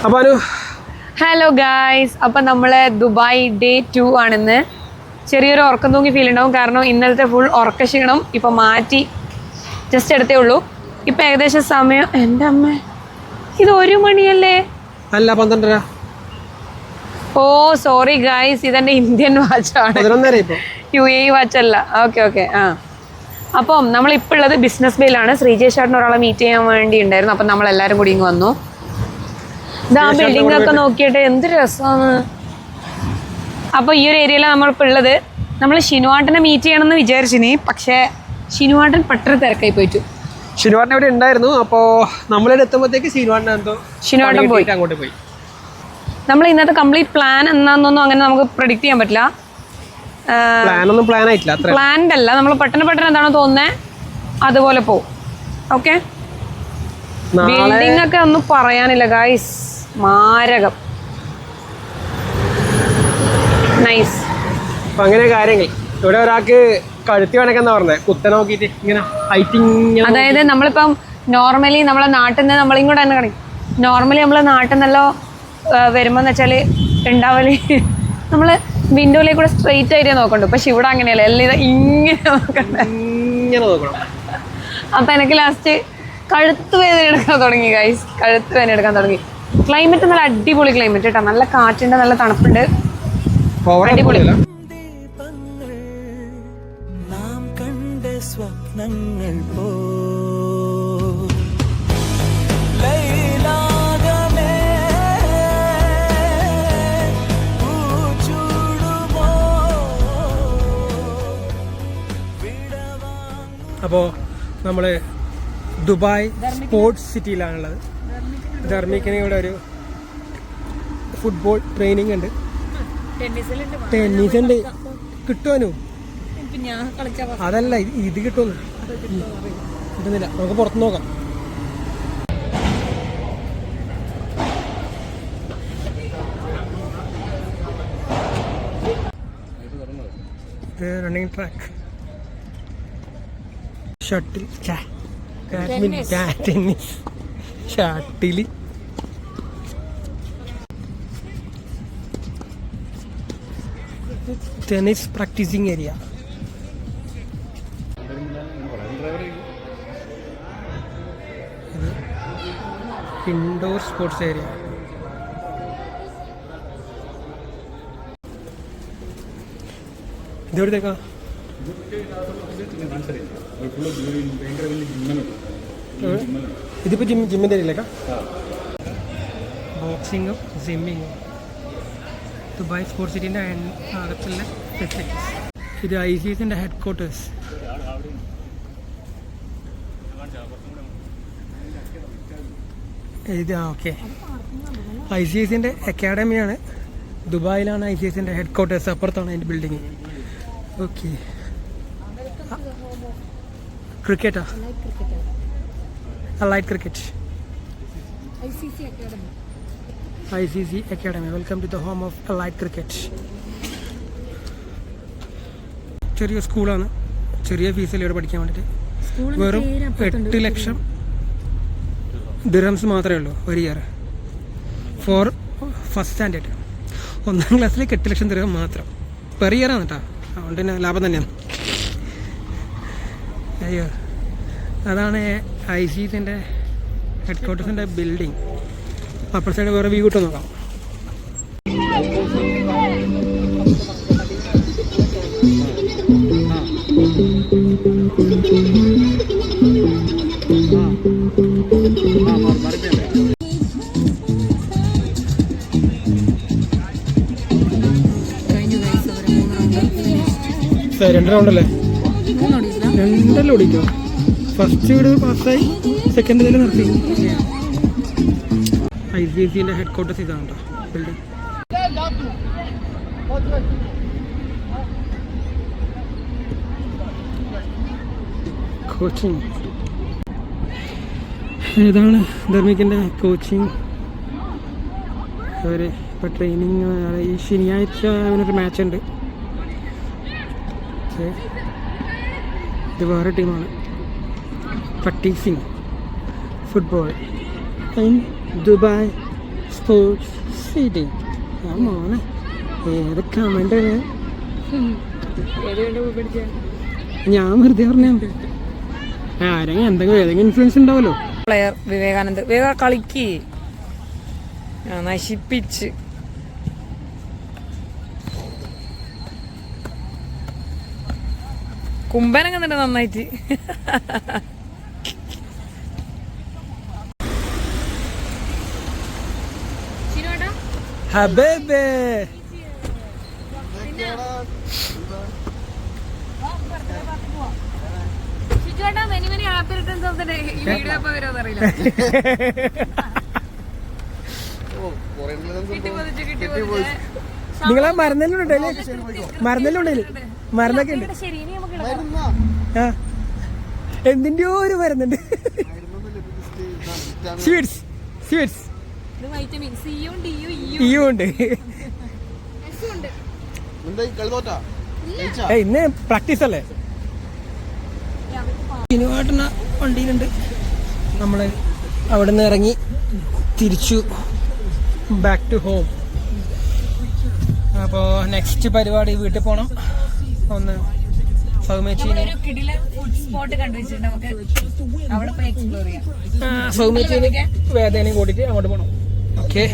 അപ്പോൾ hello guys, അപ്പം നമ്മൾ ദുബായ് ഡേ 2 ആണെന്ന്. ചെറിയൊരു ഉറക്കം തൂങ്ങി ഫീൽ ഉണ്ടാവും, കാരണം ഇന്നലത്തെ ഫുൾ ഉറക്ക ക്ഷീണം ഇപ്പം മാറ്റി ജസ്റ്റ് എടുത്തേ ഉള്ളൂ. ഇപ്പം ഏകദേശം സമയം, എൻ്റെ അമ്മ, ഇത് 1 മണിയല്ലേ? അല്ല, 12:30. ഓ സോറി ഗായ്സ്, ഇതെൻ്റെ ഇന്ത്യൻ വാച്ചാണ്, UAE വാച്ചല്ല. ഓക്കെ. അപ്പം നമ്മളിപ്പോൾ ഉള്ളത് ബിസിനസ് ബേയിലാണ്. ശ്രീജേഷ് ഒരാളെ മീറ്റ് ചെയ്യാൻ വേണ്ടി ഉണ്ടായിരുന്നു. അപ്പം നമ്മളെല്ലാവരും കൂടി ഇങ്ങ് വന്നു. ഇതാ ബിൽഡിംഗ് ഒക്കെ നോക്കിയിട്ട് എന്ത് രസമാണ്. അപ്പോൾ ഈ ഒരു ഏരിയയിലാണ് നമ്മളിപ്പോൾ ഉള്ളത്. നമ്മൾ ഷിനുവാട്ടനെ മീറ്റ് ചെയ്യണമെന്ന് വിചാരിച്ചിനി, പക്ഷേ ഷിനുവാട്ടൻ പെട്ടെന്ന് തിരക്കായി പോയിട്ടു. ഷിനുവാട്ടൻ ഇവിടെ ഉണ്ടായിരുന്നു. അപ്പോൾ നമ്മളിവിടെ എത്തുമ്പോഴത്തേക്ക് ഷിനുവാട്ടൻ പോയി അങ്ങോട്ട് പോയി. നമ്മൾ ഇന്നത്തെ കംപ്ലീറ്റ് പ്ലാൻ എന്നാന്നൊന്നും അങ്ങനെ നമുക്ക് പ്രെഡിക്റ്റ് ചെയ്യാൻ പറ്റില്ല. പ്ലാൻഡ് അല്ല, നമ്മൾ പെട്ടെന്ന് എന്താണോ തോന്നുന്നത് അതുപോലെ പോവും. ഓക്കെ, ബിൽഡിംഗ് ഒക്കെ ഒന്നും പറയാനില്ല ഗായ്സ്, മാരകം, നൈസ്. അങ്ങനെ കാര്യങ്ങൾ. ഇവിടെ ഒരാൾക്ക് കഴുത്തി വേണമെന്നാ പറഞ്ഞത്, കുത്തനെ നോക്കിയിട്ട് ഇങ്ങനെ ഹൈറ്റിങ്. അതായത് നമ്മളിപ്പം നോർമലി നമ്മളെ നാട്ടിൽ നിന്ന് നമ്മളിങ്ങോട്ട് തന്നെ കാണിക്കും. നോർമലി നമ്മളെ നാട്ടിൽ നിന്നല്ലോ വരുമ്പോൾ എന്ന് വെച്ചാൽ ഉണ്ടാവല് നമ്മൾ വിൻഡോയിലേക്ക് കൂടെ സ്ട്രെയിറ്റ് ആയിട്ട് നോക്കണ്ടു. പക്ഷെ ഇവിടെ അങ്ങനെയല്ല, എല്ലാം ഇത് ഇങ്ങനെ നോക്കണം. അപ്പം എനിക്ക് ലാസ്റ്റ് കഴുത്ത് വേദന എടുക്കാൻ തുടങ്ങി ഗൈസ്, കഴുത്ത് വേദന എടുക്കാൻ തുടങ്ങി. ക്ലൈമറ്റ് നല്ല അടിപൊളി ക്ലൈമറ്റ് കേട്ടോ, നല്ല കാറ്റുണ്ട്, നല്ല തണുപ്പുണ്ട്, അടിപൊളി. അപ്പോൾ നമ്മൾ ദുബായ് സ്പോർട്സ് സിറ്റിയിലാണുള്ളത്. ധർമ്മിക്കിന് ഇവിടെ ഒരു ഫുട്ബോൾ ട്രെയിനിങ് ഉണ്ട്, ടെന്നീസ് ഉണ്ട്. കിട്ടുവാനോ? അതല്ല, ഇത് കിട്ടുമെന്ന് കിട്ടുന്നില്ല. നമുക്ക് പുറത്ത് നോക്കാം. Running track, shuttle, tennis, shuttle, tennis practising area. Indoor sports area. ഇതെവിടത്തേക്കാ? ഇതിപ്പോ ജിമ്മിന്റെ ഏരിയയിലേക്കാ? ബോക്സിങ്ങും ജിമ്മിങ്ങും. ദുബായ് സ്പോർട്സ് സിറ്റിൻ്റെ അകത്തുള്ള ഫെസിലിറ്റീസ്. ഇത് ICSന്റെ ഹെഡ് ക്വാർട്ടേഴ്സ്. ഇത് ഓക്കെ, ICSന്റെ അക്കാഡമിയാണ്. ദുബായിലാണ് ICSന്റെ ഹെഡ് ക്വാർട്ടേഴ്സ്, അപ്പുറത്താണ് അതിൻ്റെ ബിൽഡിങ്. ഓക്കെ, ക്രിക്കറ്റാ? Alright cricket, ICC Academy. Welcome to the home of Allied Cricket. ചെറിയ സ്കൂളാണ്, ചെറിയ ഫീസിൽ ഇവിടെ പഠിക്കാൻ വേണ്ടിയിട്ട്. വെറും 8 ലക്ഷം ദിർഹംസ് മാത്രമേ ഉള്ളൂ ഒരു ഇയർ ഫോർ ഫസ്റ്റ് സ്റ്റാൻഡേർഡ്. 1ാം ക്ലാസ്സിലേക്ക് 8 ലക്ഷം ദിർഹം മാത്രം പെർ ഇയർ ആണ് കേട്ടോ. അതുകൊണ്ട് തന്നെ ലാഭം തന്നെയാണ്. അയ്യോ, അതാണ് ICSന്റെ ഹെഡ് ക്വാർട്ടേഴ്സിൻ്റെ ബിൽഡിങ്. അപ്പുറ സൈഡ് വേറെ വ്യൂ കിട്ടും, നോക്കാം. രണ്ട് റൗണ്ടല്ലേ? 2 ഓടിക്കോ. ഫസ്റ്റ് വീട് പാസ്സായി, സെക്കൻഡ് ഇതിൽ നിർത്തി. ICSന്റെ ഹെഡ് ക്വാർട്ടേഴ്സ് ഇതാണ് കേട്ടോ ബിൽഡിംഗ്. കോച്ചിങ്, ഇതാണ് ധർമ്മിക്കിൻ്റെ കോച്ചിങ്. അവർ ഇപ്പോൾ ട്രെയിനിങ്, ഈ ശനിയാഴ്ച അവനൊരു മാച്ച് ഉണ്ട്. ഇത് വേറെ ടീമാണ്. Practising football in Dubai sports city. ആ മോനെ ഏത് കമന്റ് ഞാൻ വെറുതെ പറഞ്ഞു. ആരെങ്കിലും ഏതെങ്കിലും ഇൻഫ്ലുവൻസ് ഉണ്ടാവല്ലോ. പ്ലെയർ വിവേകാനന്ദ് കളിക്ക് നശിപ്പിച്ച്. കുമ്പനൊക്കെ തന്നെ നന്നായിട്ട്. ഹബേബേ നിങ്ങളെ മരുന്നെല്ലാം ഉണ്ടല്ലേ? മരുന്നെല്ലാം ഉണ്ടല്ലേ? മരുന്നൊക്കെ ഉണ്ട്. ആ എന്തിൻ്റെയോ ഒരു മരുന്നുണ്ട്. സ്വീറ്റ്സ് സ്വീറ്റ്സ് ഇയും ഉണ്ട്. ഇന്ന് പ്രാക്ടീസ് അല്ലേ? സിനിമാട്ടണ വണ്ടിയിലുണ്ട്. നമ്മൾ അവിടെ നിന്ന് ഇറങ്ങി തിരിച്ചു ബാക്ക് ടു ഹോം. അപ്പോൾ നെക്സ്റ്റ് പരിപാടി വീട്ടിൽ പോകണം. ഒന്ന് സൗമേച്ചീനെ വേദനയും കൂട്ടിയിട്ട് അങ്ങോട്ട് പോകണം. ഓക്കെ.